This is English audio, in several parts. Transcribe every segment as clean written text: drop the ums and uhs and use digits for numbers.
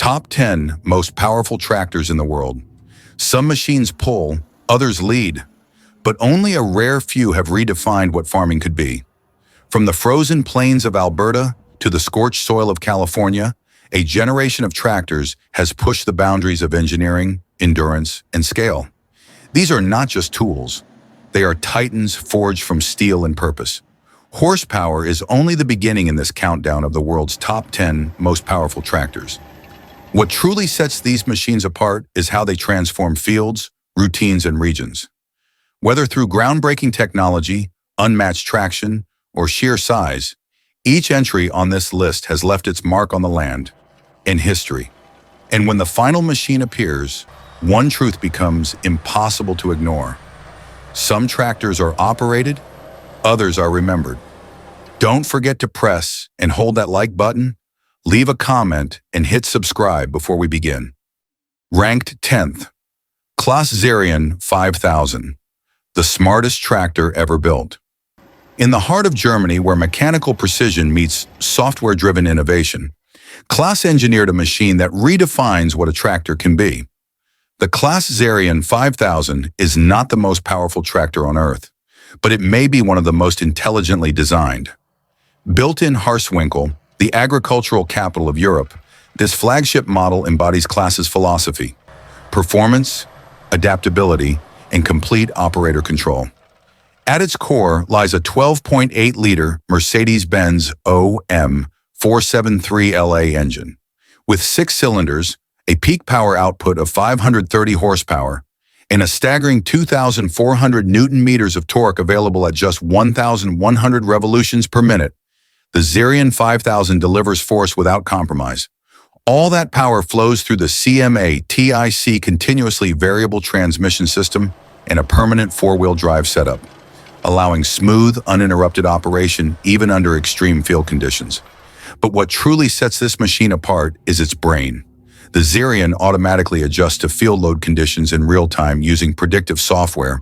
Top 10 most powerful tractors in the world. Some machines pull, others lead, but only a rare few have redefined what farming could be. From the frozen plains of Alberta to the scorched soil of California, a generation of tractors has pushed the boundaries of engineering, endurance, and scale. These are not just tools. They are titans forged from steel and purpose. Horsepower is only the beginning in this countdown of the world's top 10 most powerful tractors. What truly sets these machines apart is how they transform fields, routines, and regions. Whether through groundbreaking technology, unmatched traction, or sheer size, each entry on this list has left its mark on the land, in history. And when the final machine appears, one truth becomes impossible to ignore. Some tractors are operated, others are remembered. Don't forget to press and hold that like button, leave a comment, and hit subscribe before we begin. Ranked 10th, Claas Xerion 5000, the smartest tractor ever built. In the heart of Germany, where mechanical precision meets software-driven innovation, Claas engineered a machine that redefines what a tractor can be. The Claas Xerion 5000 is not the most powerful tractor on Earth, but it may be one of the most intelligently designed. Built in Harswinkel, the agricultural capital of Europe, this flagship model embodies Claas's philosophy: performance, adaptability, and complete operator control. At its core lies a 12.8-liter Mercedes-Benz OM 473LA engine. With 6 cylinders, a peak power output of 530 horsepower, and a staggering 2,400 Newton-meters of torque available at just 1,100 revolutions per minute, the Xerion 5000 delivers force without compromise. All that power flows through the CMA TIC continuously variable transmission system and a permanent 4-wheel drive setup, allowing smooth, uninterrupted operation even under extreme field conditions. But what truly sets this machine apart is its brain. The Xerion automatically adjusts to field load conditions in real time using predictive software,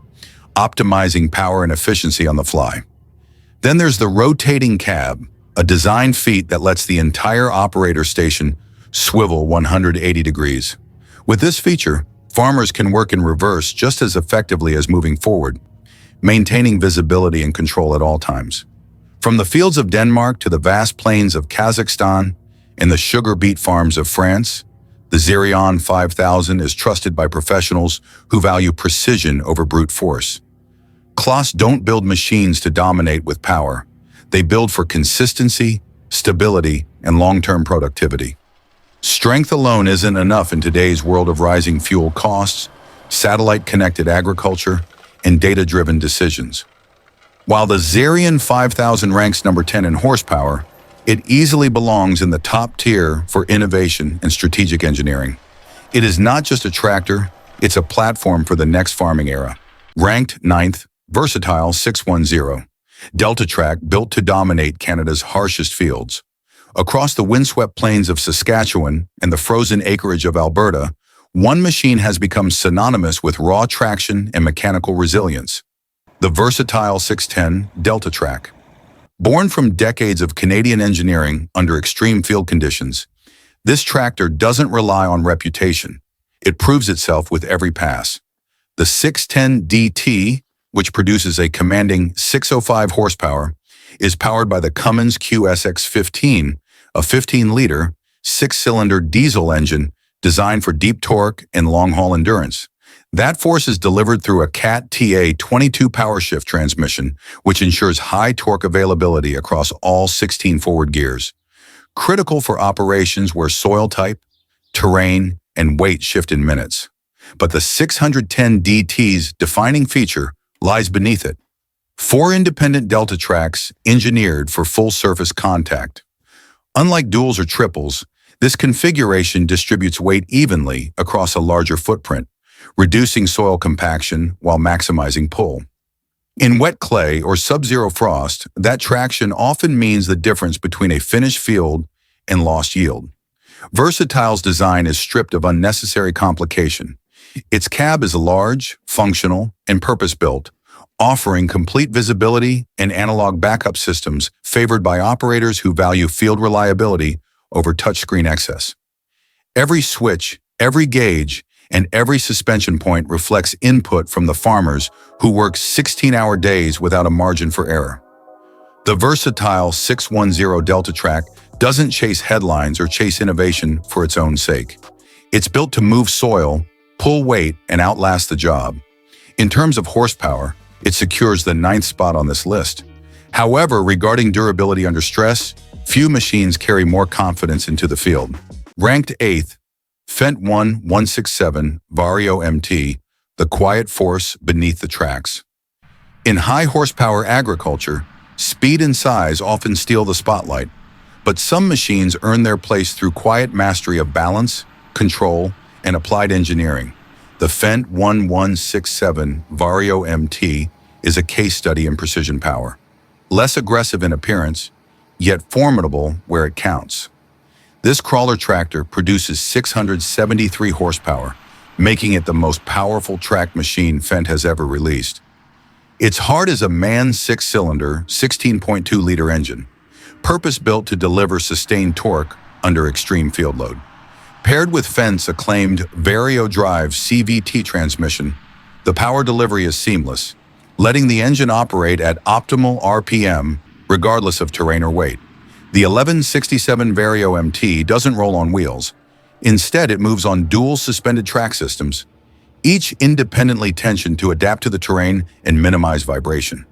optimizing power and efficiency on the fly. Then there's the rotating cab, a design feat that lets the entire operator station swivel 180 degrees. With this feature, farmers can work in reverse just as effectively as moving forward, maintaining visibility and control at all times. From the fields of Denmark to the vast plains of Kazakhstan and the sugar beet farms of France, the Xerion 5000 is trusted by professionals who value precision over brute force. Claas don't build machines to dominate with power. They build for consistency, stability, and long-term productivity. Strength alone isn't enough in today's world of rising fuel costs, satellite-connected agriculture, and data-driven decisions. While the Xerion 5000 ranks number 10 in horsepower, it easily belongs in the top tier for innovation and strategic engineering. It is not just a tractor, it's a platform for the next farming era. Ranked 9th, Versatile 610. DeltaTrack, built to dominate Canada's harshest fields. Across the windswept plains of Saskatchewan and the frozen acreage of Alberta, one machine has become synonymous with raw traction and mechanical resilience: the Versatile 610 DeltaTrack. Born from decades of Canadian engineering under extreme field conditions, this tractor doesn't rely on reputation. It proves itself with every pass. The 610 DT, which produces a commanding 605 horsepower, is powered by the Cummins QSX-15, a 15-liter, 6-cylinder diesel engine designed for deep torque and long-haul endurance. That force is delivered through a CAT TA 22 power shift transmission, which ensures high torque availability across all 16 forward gears. Critical for operations where soil type, terrain, and weight shift in minutes. But the 610 DT's defining feature lies beneath it: 4 independent DeltaTracks engineered for full surface contact. Unlike duals or triples, this configuration distributes weight evenly across a larger footprint, reducing soil compaction while maximizing pull. In wet clay or sub-zero frost, that traction often means the difference between a finished field and lost yield. Versatile's design is stripped of unnecessary complication. Its cab is large, functional, and purpose-built, offering complete visibility and analog backup systems favored by operators who value field reliability over touchscreen access. Every switch, every gauge, and every suspension point reflects input from the farmers who work 16-hour days without a margin for error. The versatile 610 DeltaTrack doesn't chase headlines or chase innovation for its own sake. It's built to move soil, pull weight, and outlast the job. In terms of horsepower, it secures the 9th spot on this list. However, regarding durability under stress, few machines carry more confidence into the field. Ranked 8th, Fendt 167 Vario MT, the quiet force beneath the tracks. In high-horsepower agriculture, speed and size often steal the spotlight, but some machines earn their place through quiet mastery of balance, control, and applied engineering. The Fendt 167 Vario MT is a case study in precision power. Less aggressive in appearance, yet formidable where it counts. This crawler tractor produces 673 horsepower, making it the most powerful track machine Fendt has ever released. Its heart is a MAN 6-cylinder, 16.2-liter engine, purpose-built to deliver sustained torque under extreme field load. Paired with Fendt's acclaimed Vario Drive CVT transmission, the power delivery is seamless, letting the engine operate at optimal RPM regardless of terrain or weight. The 1167 Vario MT doesn't roll on wheels. Instead, it moves on dual suspended track systems, each independently tensioned to adapt to the terrain and minimize vibration.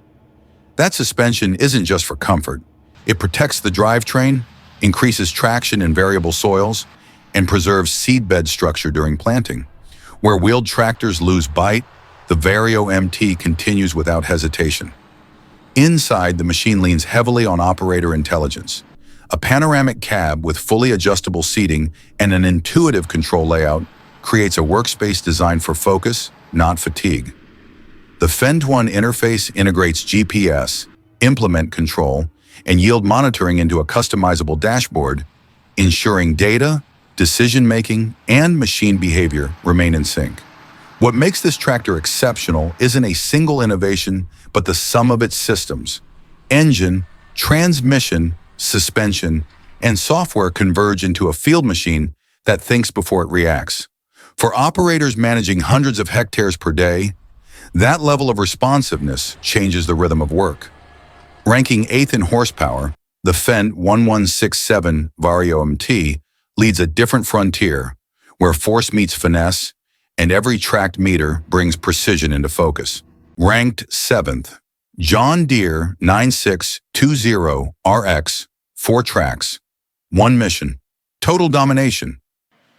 That suspension isn't just for comfort. It protects the drivetrain, increases traction in variable soils, and preserves seedbed structure during planting. Where wheeled tractors lose bite, the Vario MT continues without hesitation. Inside, the machine leans heavily on operator intelligence. A panoramic cab with fully adjustable seating and an intuitive control layout creates a workspace designed for focus, not fatigue. The Fendt One interface integrates GPS, implement control, and yield monitoring into a customizable dashboard, ensuring data, decision-making, and machine behavior remain in sync. What makes this tractor exceptional isn't a single innovation, but the sum of its systems. Engine, transmission, suspension, and software converge into a field machine that thinks before it reacts. For operators managing hundreds of hectares per day, that level of responsiveness changes the rhythm of work. Ranking 8th in horsepower, the Fendt 1167 Vario MT leads a different frontier, where force meets finesse, and every tracked meter brings precision into focus. Ranked 7th, John Deere 9620 RX, 4 tracks, 1 mission, total domination.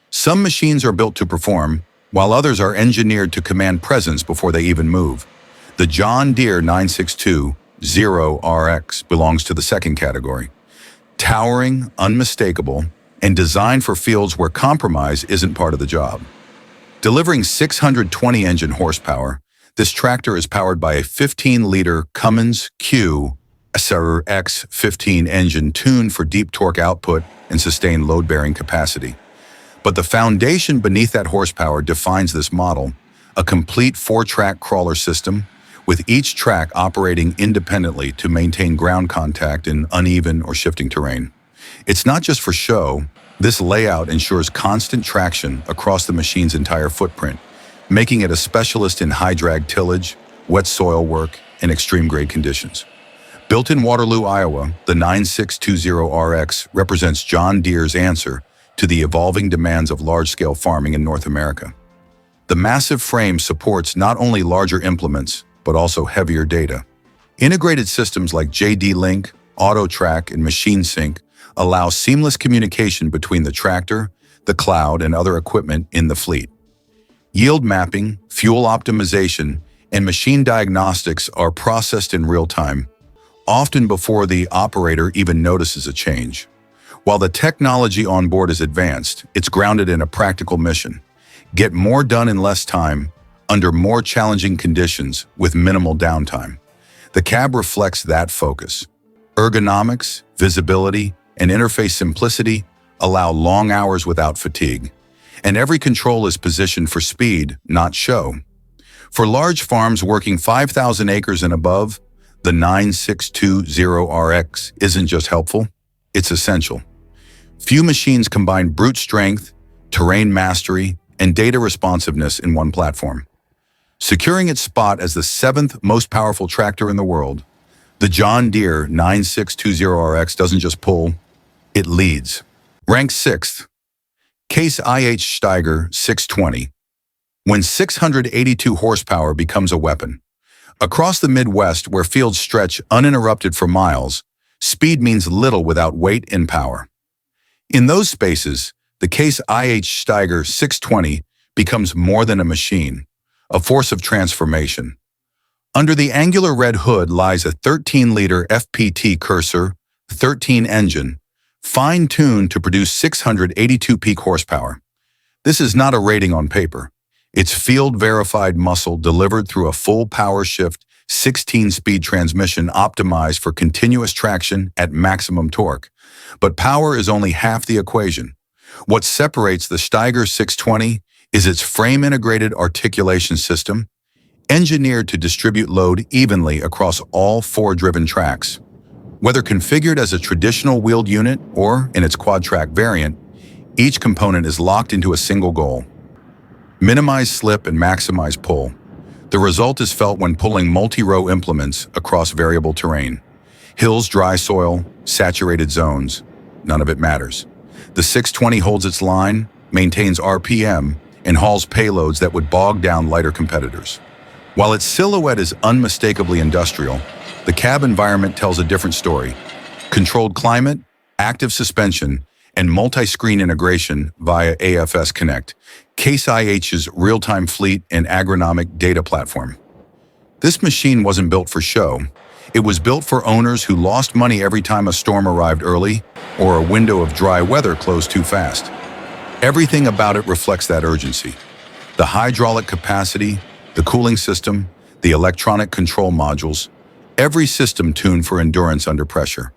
Some machines are built to perform, while others are engineered to command presence before they even move. The John Deere 9620 RX belongs to the second category. Towering, unmistakable, and designed for fields where compromise isn't part of the job. Delivering 620 engine horsepower, this tractor is powered by a 15-liter Cummins Q X15 engine tuned for deep torque output and sustained load-bearing capacity. But the foundation beneath that horsepower defines this model, a complete 4-track crawler system, with each track operating independently to maintain ground contact in uneven or shifting terrain. It's not just for show. This layout ensures constant traction across the machine's entire footprint, making it a specialist in high-drag tillage, wet soil work, and extreme-grade conditions. Built in Waterloo, Iowa, the 9620 RX represents John Deere's answer to the evolving demands of large-scale farming in North America. The massive frame supports not only larger implements, but also heavier data. Integrated systems like JD Link, AutoTrack, and Machine Sync allow seamless communication between the tractor, the cloud, and other equipment in the fleet. Yield mapping, fuel optimization, and machine diagnostics are processed in real time, often before the operator even notices a change. While the technology on board is advanced, it's grounded in a practical mission: get more done in less time, under more challenging conditions, with minimal downtime. The cab reflects that focus. Ergonomics, visibility, and interface simplicity allow long hours without fatigue. And every control is positioned for speed, not show. For large farms working 5,000 acres and above, the 9620 RX isn't just helpful, it's essential. Few machines combine brute strength, terrain mastery, and data responsiveness in one platform. Securing its spot as the seventh most powerful tractor in the world, the John Deere 9620RX doesn't just pull, it leads. Ranked sixth, Claas IH Steiger 620. When 682 horsepower becomes a weapon. Across the Midwest, where fields stretch uninterrupted for miles, speed means little without weight and power. In those spaces, the Claas IH Steiger 620 becomes more than a machine, a force of transformation. Under the angular red hood lies a 13-liter FPT Cursor 13 engine, fine-tuned to produce 682 peak horsepower. This is not a rating on paper. It's field-verified muscle delivered through a full power shift 16-speed transmission optimized for continuous traction at maximum torque. But power is only half the equation. What separates the Steiger 620 is its frame-integrated articulation system, engineered to distribute load evenly across all four driven tracks. Whether configured as a traditional wheeled unit or in its Quadtrac variant, each component is locked into a single goal: minimize slip and maximize pull. The result is felt when pulling multi-row implements across variable terrain. Hills, dry soil, saturated zones, none of it matters. The 620 holds its line, maintains RPM, and hauls payloads that would bog down lighter competitors. While its silhouette is unmistakably industrial, the cab environment tells a different story. Controlled climate, active suspension, and multi-screen integration via AFS Connect, Claas IH's real-time fleet and agronomic data platform. This machine wasn't built for show. It was built for owners who lost money every time a storm arrived early or a window of dry weather closed too fast. Everything about it reflects that urgency. The hydraulic capacity, the cooling system, the electronic control modules, every system tuned for endurance under pressure.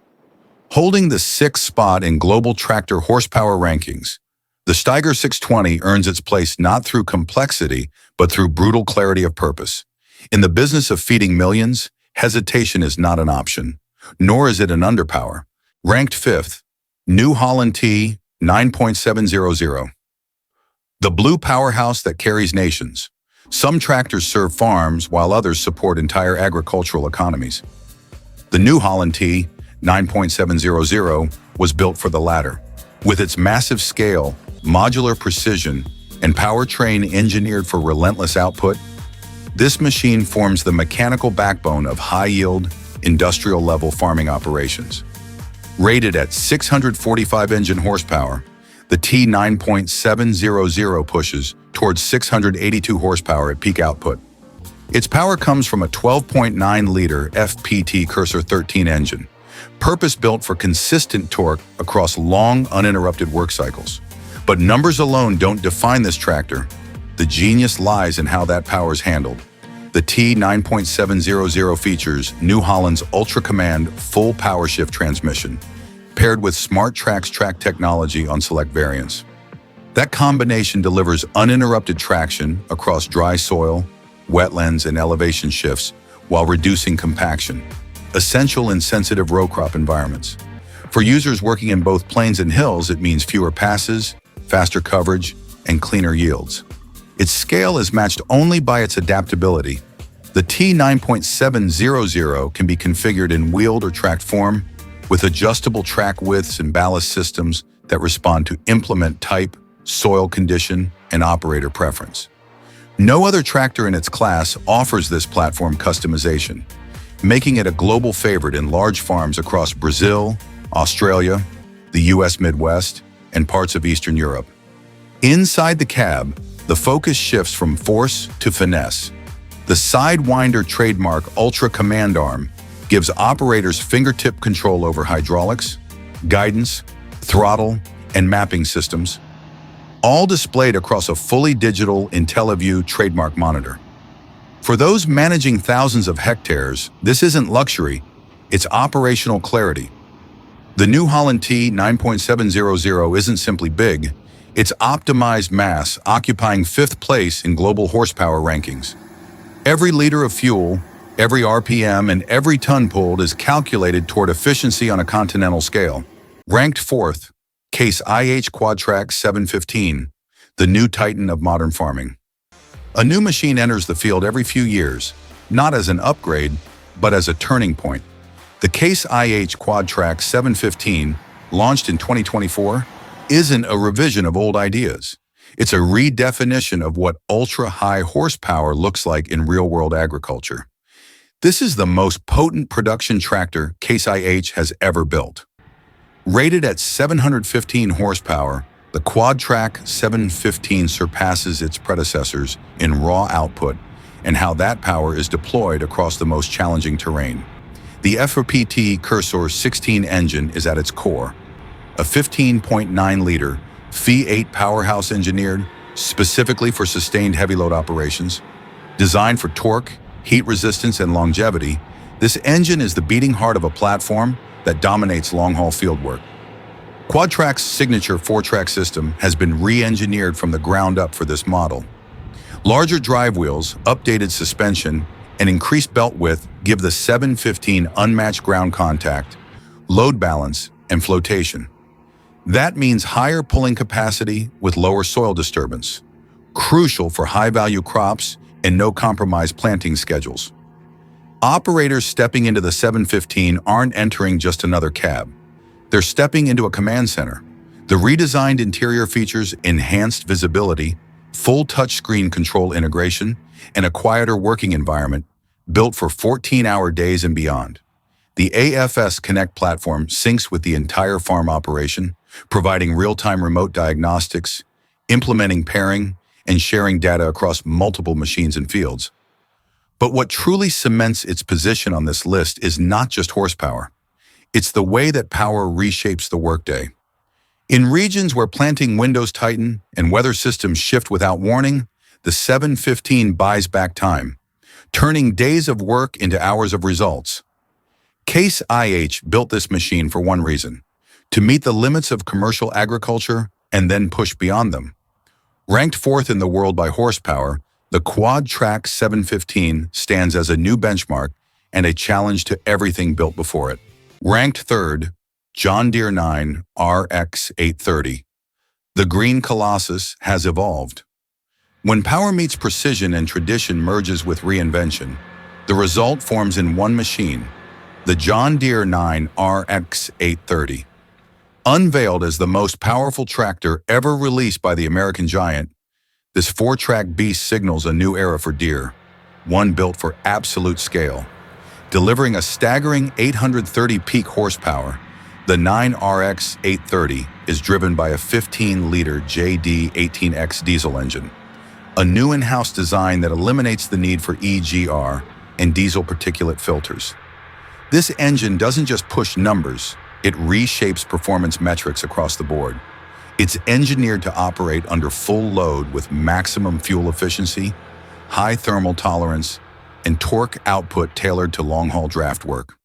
Holding the sixth spot in global tractor horsepower rankings, the Steiger 620 earns its place not through complexity, but through brutal clarity of purpose. In the business of feeding millions, hesitation is not an option, nor is it an underpower. Ranked fifth, New Holland T9.700. The blue powerhouse that carries nations. Some tractors serve farms while others support entire agricultural economies. The New Holland T9.700 was built for the latter. With its massive scale, modular precision, and powertrain engineered for relentless output, this machine forms the mechanical backbone of high-yield, industrial-level farming operations. Rated at 645 engine horsepower, the T9.700 pushes towards 682 horsepower at peak output. Its power comes from a 12.9-liter FPT Cursor 13 engine, purpose-built for consistent torque across long, uninterrupted work cycles. But numbers alone don't define this tractor. The genius lies in how that power is handled. The T9.700 features New Holland's Ultra Command full power shift transmission, paired with SmartTrack's track technology on select variants. That combination delivers uninterrupted traction across dry soil, wetlands, and elevation shifts while reducing compaction, essential in sensitive row crop environments. For users working in both plains and hills, it means fewer passes, faster coverage, and cleaner yields. Its scale is matched only by its adaptability. The T9.700 can be configured in wheeled or tracked form, with adjustable track widths and ballast systems that respond to implement type, soil condition, and operator preference. No other tractor in its class offers this platform customization, making it a global favorite in large farms across Brazil, Australia, the US Midwest, and parts of Eastern Europe. Inside the cab, the focus shifts from force to finesse. The Sidewinder trademark Ultra Command Arm gives operators fingertip control over hydraulics, guidance, throttle, and mapping systems, all displayed across a fully digital IntelliView trademark monitor. For those managing thousands of hectares, this isn't luxury, it's operational clarity. The New Holland T9.700 isn't simply big, it's optimized mass, occupying fifth place in global horsepower rankings. Every liter of fuel, every RPM, and every ton pulled is calculated toward efficiency on a continental scale. Ranked fourth, Claas IH Quadtrac 715. the new titan of modern farming. A new machine enters the field every few years, not as an upgrade, but as a turning point. The Claas IH Quadtrac 715, launched in 2024, isn't a revision of old ideas. It's a redefinition of what ultra-high horsepower looks like in real-world agriculture. This is the most potent production tractor Claas IH has ever built. Rated at 715 horsepower, the Quadtrac 715 surpasses its predecessors in raw output and how that power is deployed across the most challenging terrain. The FPT Cursor 16 engine is at its core, a 15.9-liter V8 powerhouse engineered specifically for sustained heavy load operations. Designed for torque, heat resistance, and longevity, this engine is the beating heart of a platform that dominates long-haul fieldwork. Quadtrac's signature 4-track system has been re-engineered from the ground up for this model. Larger drive wheels, updated suspension, and increased belt width give the 715 unmatched ground contact, load balance, and flotation. That means higher pulling capacity with lower soil disturbance, crucial for high-value crops and no-compromise planting schedules. Operators stepping into the 715 aren't entering just another cab. They're stepping into a command center. The redesigned interior features enhanced visibility, full touchscreen control integration, and a quieter working environment built for 14-hour days and beyond. The AFS Connect platform syncs with the entire farm operation, providing real-time remote diagnostics, implementing pairing, and sharing data across multiple machines and fields. But what truly cements its position on this list is not just horsepower. It's the way that power reshapes the workday. In regions where planting windows tighten and weather systems shift without warning, the 715 buys back time, turning days of work into hours of results. Claas IH built this machine for one reason: to meet the limits of commercial agriculture and then push beyond them. Ranked fourth in the world by horsepower, the Quadtrac 715 stands as a new benchmark and a challenge to everything built before it. Ranked third, John Deere 9 RX 830. The green colossus has evolved. When power meets precision and tradition merges with reinvention, the result forms in one machine, the John Deere 9 RX 830. Unveiled as the most powerful tractor ever released by the American giant, this 4-track beast signals a new era for Deere, one built for absolute scale. Delivering a staggering 830 peak horsepower, the 9RX 830 is driven by a 15-liter JD18X diesel engine, a new in-house design that eliminates the need for EGR and diesel particulate filters. This engine doesn't just push numbers, it reshapes performance metrics across the board. It's engineered to operate under full load with maximum fuel efficiency, high thermal tolerance, and torque output tailored to long-haul draft work.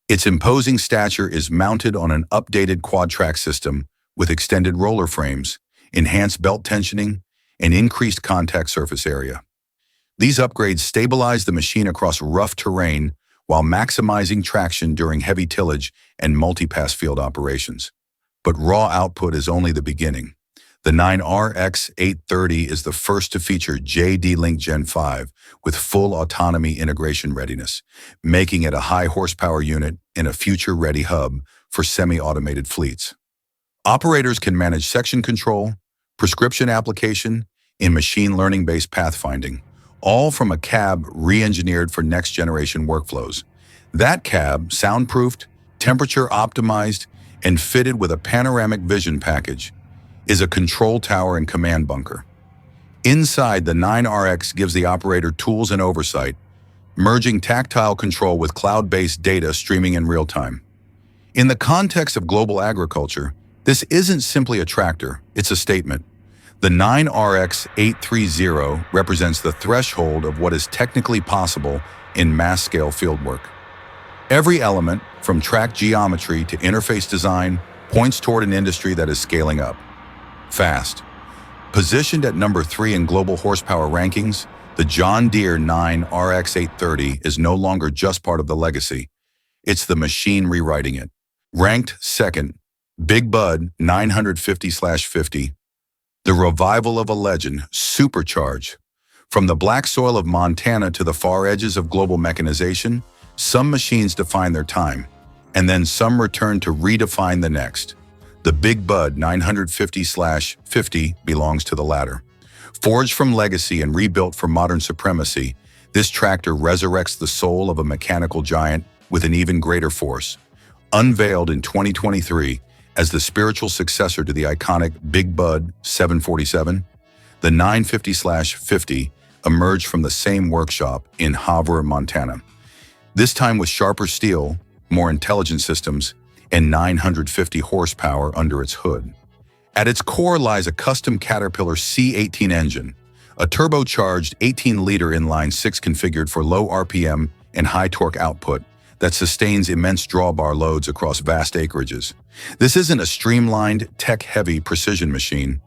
Its imposing stature is mounted on an updated Quadtrac system with extended roller frames, enhanced belt tensioning, and increased contact surface area. These upgrades stabilize the machine across rough terrain while maximizing traction during heavy tillage and multi-pass field operations. But raw output is only the beginning. The 9RX 830 is the first to feature JD-Link Gen 5 with full autonomy integration readiness, making it a high-horsepower unit and a future-ready hub for semi-automated fleets. Operators can manage section control, prescription application, and machine learning-based pathfinding, all from a cab re-engineered for next-generation workflows. That cab, soundproofed, temperature-optimized, and fitted with a panoramic vision package, is a control tower and command bunker. Inside, the 9RX gives the operator tools and oversight, merging tactile control with cloud-based data streaming in real time. In the context of global agriculture, this isn't simply a tractor, it's a statement. The 9RX 830 represents the threshold of what is technically possible in mass-scale fieldwork. Every element, from track geometry to interface design, points toward an industry that is scaling up fast. Positioned at number 3 in global horsepower rankings, the John Deere 9 RX 830 is no longer just part of the legacy. It's the machine rewriting it. Ranked second, Big Bud 950/50. The revival of a legend, supercharged. From the black soil of Montana to the far edges of global mechanization, some machines define their time, and then some return to redefine the next. The Big Bud 950/50 belongs to the latter. Forged from legacy and rebuilt for modern supremacy, this tractor resurrects the soul of a mechanical giant with an even greater force. Unveiled in 2023 as the spiritual successor to the iconic Big Bud 747, the 950/50 emerged from the same workshop in Havre, Montana. This time with sharper steel, more intelligent systems, and 950 horsepower under its hood. At its core lies a custom Caterpillar C18 engine, a turbocharged 18-liter inline-six configured for low RPM and high torque output that sustains immense drawbar loads across vast acreages. This isn't a streamlined, tech-heavy precision machine.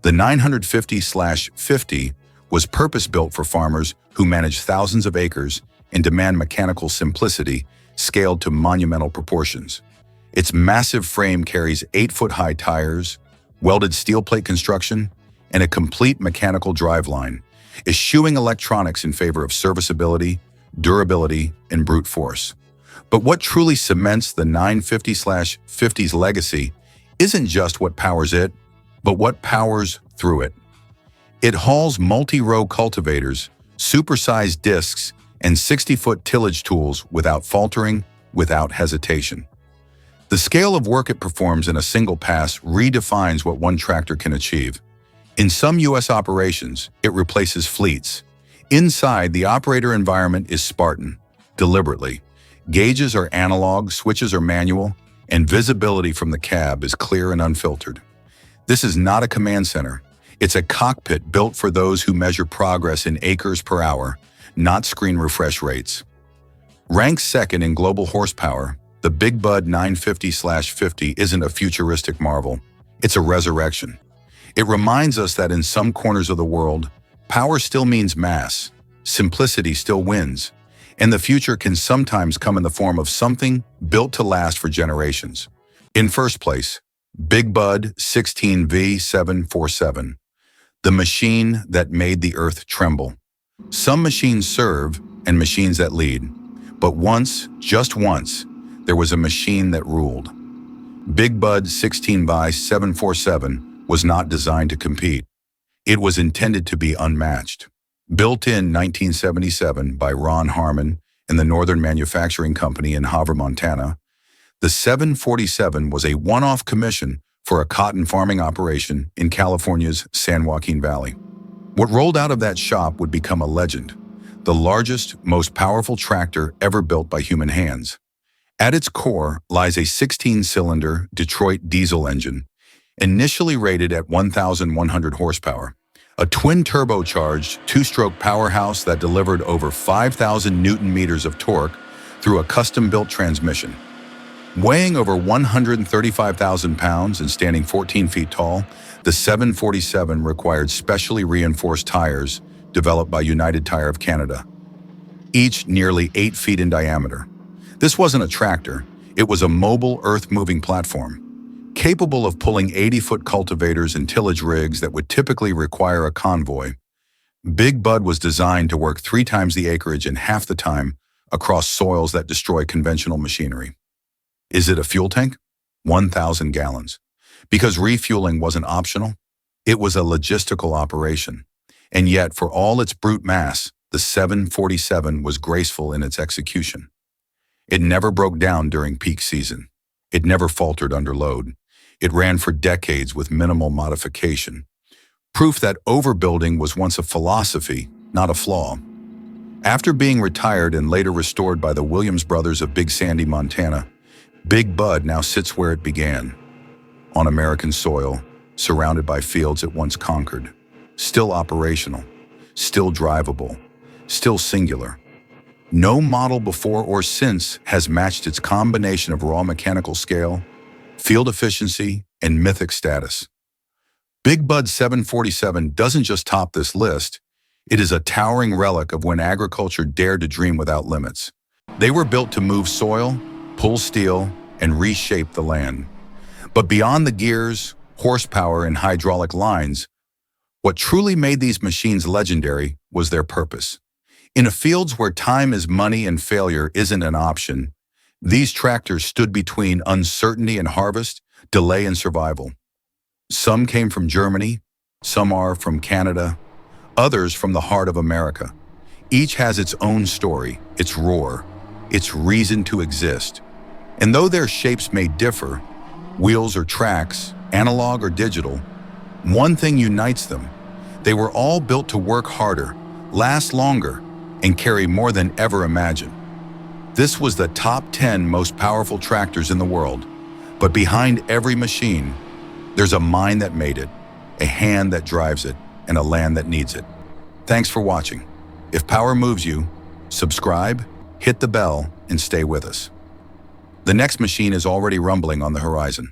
The 950/50 was purpose-built for farmers who manage thousands of acres and demand mechanical simplicity scaled to monumental proportions. Its massive frame carries 8-foot-high tires, welded steel plate construction, and a complete mechanical driveline, eschewing electronics in favor of serviceability, durability, and brute force. But what truly cements the 950/50's legacy isn't just what powers it, but what powers through it. It hauls multi-row cultivators, supersized discs, and 60-foot tillage tools without faltering, without hesitation. The scale of work it performs in a single pass redefines what one tractor can achieve. In some U.S. operations, it replaces fleets. Inside, the operator environment is Spartan, deliberately. Gauges are analog, switches are manual, and visibility from the cab is clear and unfiltered. This is not a command center. It's a cockpit built for those who measure progress in acres per hour, not screen refresh rates. Ranked second in global horsepower, the Big Bud 950/50 isn't a futuristic marvel. It's a resurrection. It reminds us that in some corners of the world, power still means mass, simplicity still wins, and the future can sometimes come in the form of something built to last for generations. In first place, Big Bud 16V747, the machine that made the earth tremble. Some machines serve and machines that lead, but once, just once, there was a machine that ruled. Big Bud 16V747 was not designed to compete. It was intended to be unmatched. Built in 1977 by Ron Harmon and the Northern Manufacturing Company in Havre, Montana, the 747 was a one-off commission for a cotton farming operation in California's San Joaquin Valley. What rolled out of that shop would become a legend, the largest, most powerful tractor ever built by human hands. At its core lies a 16-cylinder Detroit diesel engine, initially rated at 1,100 horsepower, a twin-turbocharged, two-stroke powerhouse that delivered over 5,000 Newton-meters of torque through a custom-built transmission. Weighing over 135,000 pounds and standing 14 feet tall, the 747 required specially reinforced tires developed by United Tire of Canada, each nearly 8 feet in diameter. This wasn't a tractor, it was a mobile earth-moving platform, capable of pulling 80-foot cultivators and tillage rigs that would typically require a convoy. Big Bud was designed to work 3 times the acreage in half the time across soils that destroy conventional machinery. Is it a fuel tank? 1,000 gallons. Because refueling wasn't optional, it was a logistical operation. And yet, for all its brute mass, the 747 was graceful in its execution. It never broke down during peak season. It never faltered under load. It ran for decades with minimal modification. Proof that overbuilding was once a philosophy, not a flaw. After being retired and later restored by the Williams brothers of Big Sandy, Montana, Big Bud now sits where it began, on American soil, surrounded by fields it once conquered. Still operational, still drivable, still singular. No model before or since has matched its combination of raw mechanical scale, field efficiency, and mythic status. Big Bud 747 doesn't just top this list, it is a towering relic of when agriculture dared to dream without limits. They were built to move soil, pull steel, and reshape the land. But beyond the gears, horsepower, and hydraulic lines, What truly made these machines legendary was their purpose. In fields where time is money and failure isn't an option, these tractors stood between uncertainty and harvest, delay and survival. Some came from Germany, some are from Canada, others from the heart of America. Each has its own story, its roar, its reason to exist. And though their shapes may differ, wheels or tracks, analog or digital, one thing unites them. They were all built to work harder, last longer, and carry more than ever imagined. This was the top 10 most powerful tractors in the world. But behind every machine, there's a mind that made it, a hand that drives it, and a land that needs it. Thanks for watching. If power moves you, subscribe, hit the bell, and stay with us. The next machine is already rumbling on the horizon.